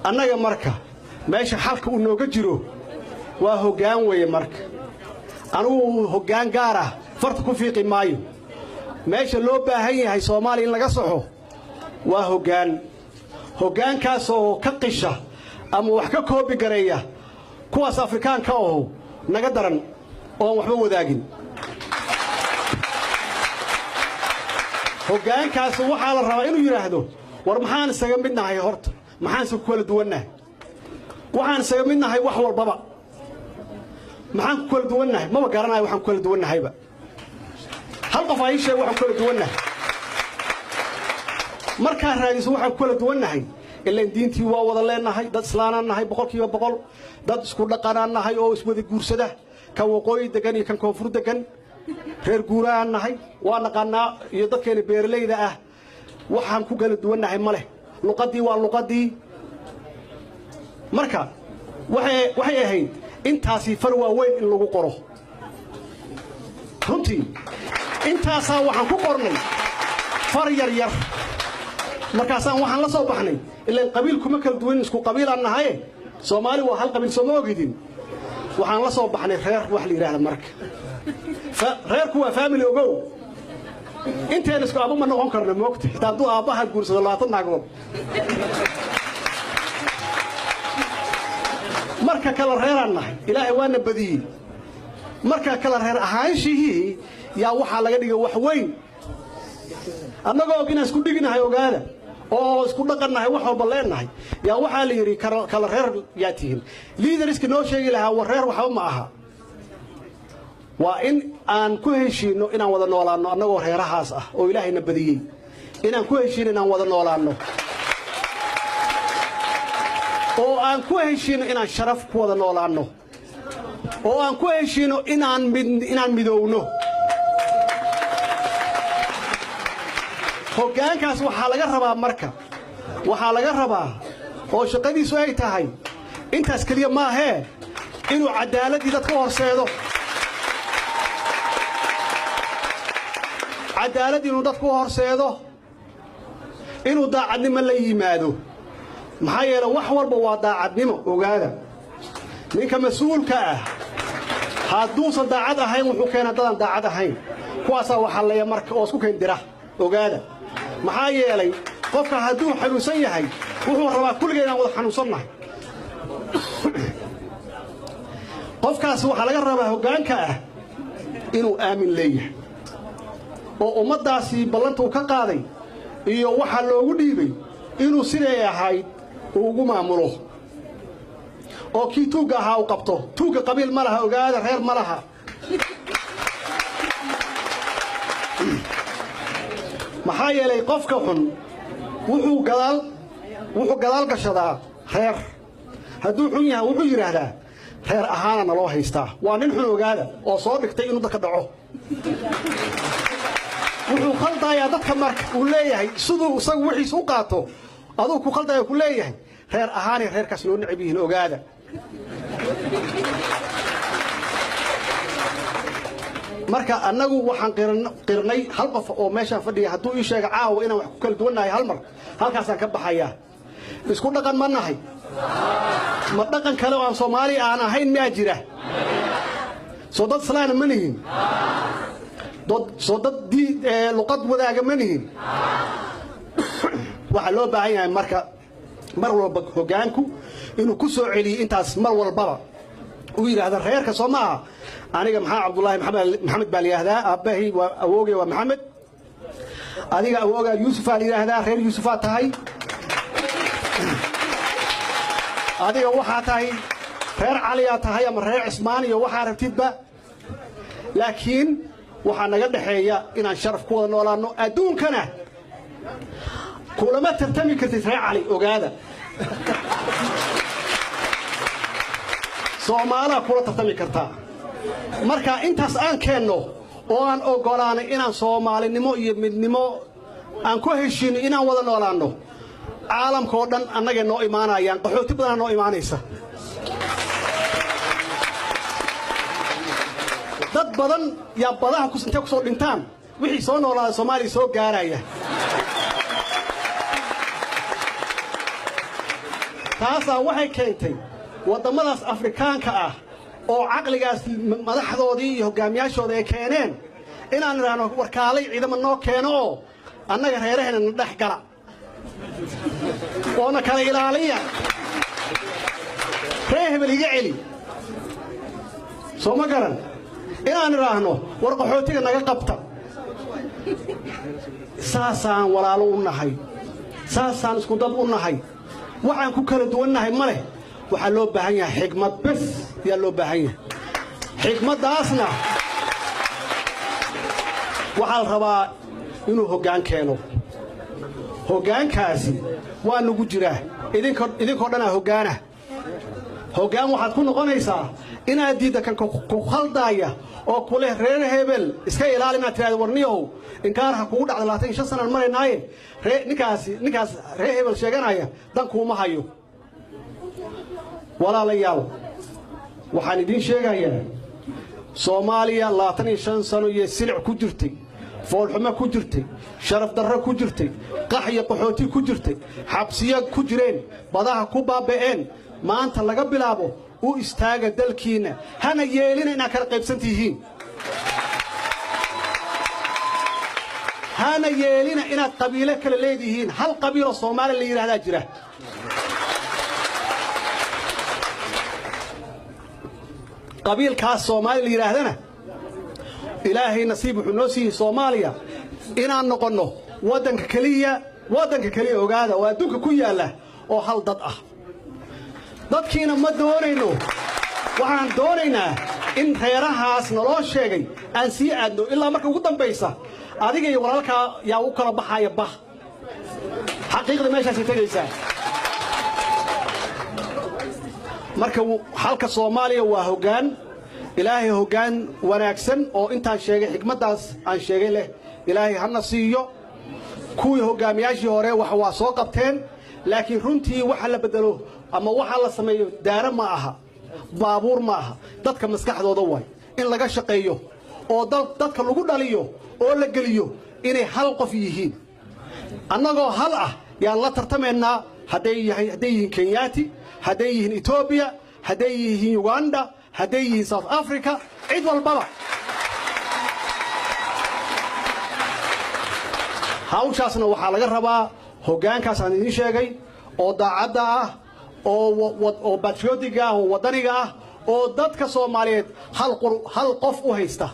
annaga marka meesha xalka uu nooga jiro waa hoggaan weeye marka anugu hoggaan gaar ah farta ku fiiqi maayo meesha loo baahan yahay Soomaaliya in laga soxo waa hoggaankaas oo ka qisha ama wax ka koobi gareeya kuwaas Afrikaanka oo naga daran oo waxba wadaagin hoggaankaas waxa la rabaa inuu yiraahdo war maxaan isaga midnahay horta maxaan soo kala duwanahay waxaan isaga midnahay wax walbaba maxaan kala duwanahay ma garanayo waxaan kala duwanahayba hal qof ay sheeg waxaan kala duwanahay marka raadiso waxaan kala duwanahay ilaa diintii waa wada leenahay dad islaanaan nahay boqolkiiba boqol dad isku dhaqanaan nahay oo iswada guursada kan waqooyi degan iyo kan koonfur degan reer guuraan nahay waa naqanaa iyo dadkeena beeraleyda ah waxaan ku kala duwanahay ma leh luqadii waa luqadii marka waxay ahayd intaasi far waaweyn in lagu qoro runtii intaasaa waxaan ku qornay far yar markaasaan waxaan la soo baxnay ilaa qabiil kuma kala duwan isku qabiil aan nahay Soomaali waa hal qabiil soo moogidin waxaan la soo baxnay reer wax la yiraahdo marka reerku waa family ogow inteen isku abu ma noqon karno moogta xitaa duu aabaha guursado 20 naagood marka kala reeraan nahay ilaahay waana badiyay marka kala reer ahaanshihi yaa waxa laga dhigay wax weyn annagoo ogina isku dhiginahay ogaada oo isku dhaqanahay wax walba leenahay yaa waxa la yiri kala reer yaatihin leaderska noo sheegi lahaa war reer waxba ma aha waa in aan ku heshiino inaan wada noolaano annagoo reerahaas ah oo ilaahayna badiyay inaan ku heshiino inaan wada noolaano oo aan ku heshiino inaan sharaf ku wada noolaano oo aan ku heshiino inaan midowno hoggaankaas waxa laga rabaa marka waxa laga rabaa oo shaqadiisu ay tahay intaas kaliya ma aha inuu cadaaladii dadka horseedo cadaaladii inuu dadku horseedo inuu daacadnimo la yimaado maxaa yeelay wax walba waa daacadnimo ogaada ninka mas'uulka ah hadduusan daacad ahayn wuxuu keenaa dadaan daacad ahayn kuwaasaa waxa la marka oo isku keen dira ogaada maxaa yeelay qofka hadduu xanuunsan yahay wuxuu rabaa kulligeena wada xanuunsannahay qofkaas waxa laga rabaa hoggaanka ah inuu aamin leeyahay oo ummadaasi ballanta uu ka qaaday iyo waxa loogu dhiibay inuu sidee ahayd ugu maamulo oo kii tuuga ahaa uu qabto tuuga qabiil ma laha ogaada reer ma laha maxaa yeelay qofka xun wuxuu gadaal gashadaa reer hadduu xun yahay wuxuu yiraahdaa reer ahaana loo haystaa waa nin xun ogaada oo soo dhigtay inuu dadka dhaco wuxuu khaldayaa dadka marka uu leeyahay siduu isagu wixiis u qaato aduu ku khaldaya ku leeyahay reer ahaani reerkaas loo nicib yihiin ogaada marka annagu waxaan qirnay hal qof oo meesha fadhiya hadduu ii sheego caawa inaan wax ku kala duwanahay hal mar halkaasaan ka baxayaa isku dhaqan ma nahay ma dhaqan kale oo aan Soomaali aan ahayn ma jira soo dad salaana ma nihin soo dad luqad wadaaga ma nihin waxa loo baahan yahay marka mar walba hoggaanku inuu ku soo celiyo intaas mar walbaba uu yiraahdo reerka Soomaaliya aniga maxaa Cabdullaahi Maxamed baa yiraahdaa aabahay waa awoogay waa Maxamed adiga awooga Yuusuf baa yiraahdaa reer Yuusuf tahay adiga waxa tahay reer Cali tahay ama reer Cismaan iyo waxa rabtidba laakiin waxa naga dhaxeeya inaan sharaf ku wada noolaano adduunkana kulama tartami kartid reer Cali ogaada Soomaaliya kula tartami kartaa marka intaas aan keenno oo aan ogolaanay inaan Soomaalinimo iyo midnimo aan ku heshiino inaan wada noolaano caalamka oo dhan annaga noo imaanayaan qaxooti badan noo imaanaysa dad badan yaa badaha ku soo dhintaan wixii soo noolaa Soomaaliya soo gaaraya taasaa waxay keentay waddamadaas afrikaanka ah oo caqligaas madaxdoodii iyo hoggaamiyaashooda ay keeneen inaan idhaahno warkaalay ciidamo noo keeno oo annaga reeraheena na dhex gala oo na kala ilaaliya ree hebel iga celi soo ma garan inaan idhaahno war qaxootiga naga qabta saasaan walaalo u nahay saasaan isku dad u nahay waxaan ku kala duwannahay ma leh waxaa loo baahan yahay xigmad bes ayaa loo baahan yahay xigmaddaasna waxaa la rabaa inuu hoggaan keeno hoggaankaasi waa nagu jiraa idinkoo dhanaa hoggaana hoggaan waxaad ku noqonaysaa inaad diidda kan ku khaldaaya oo kuleh reer hebel iska ilaali inaad tiraahdo warniyow inkaaraha kugu dhacda 25 sanaan maraynaaye ninkaas reer hebel sheeganaya dan kuuma hayo walaalayaal waxaan idiin sheegayaa Soomaaliya 25 sano iyo silic ku jirtay foolxumo ku jirtay sharaf darro ku jirtay qax iyo qaxooti ku jirtay xabsiyo ku jireen badaha ku baaba'een maanta laga bilaabo u istaaga dalkiina hana yeelina inaad kala qaybsantihiin hana yeelina inaad qabiilo kala leedihiin hal qabiilo Soomaali la yiraahdaa jira qabiilkaas Soomaali la yiraahdana ilaahay nasiib wuxuu noo siiyay Soomaaliya inaan noqono wadanka kaliya ogaada oo adduunka ku yaala oo hal dad ah dadkiina ma doonayno waxaan doonaynaa in reerahaas naloo sheegay aan sii aadno ilaa marka ugu dambaysa adiga iyo walaalka yaa u kala baxaya bah xaqiiqda meeshaas tagaysaa marka halka Soomaaliya waa hoggaan ilaahay hoggaan wanaagsan oo intaan sheegay xigmadaas aan sheegay leh ilaahay hana siiyo kuwii hoggaamiyaashii hore waa soo qabteen laakiin runtii waxa la bedelo ama waxa la sameeyo daara ma aha baabuur ma aha dadka maskaxdooda way in laga shaqeeyo oo dadka lagu dhaliyo oo la geliyo inay hal qof yihiin annagoo hal ah yaan la tartamaynaa hadday yihiin Kenyaati hadday yihiin Ethiopia hadday yihiin Uganda hadday yihiin South Africa cid walbaba hawshaasna waxaa laga rabaa hoggaankaas aan idin sheegay oo daacadda ah oo patriotiga ah oo wadaniga ah oo dadka Soomaaliyeed hal qof u haysta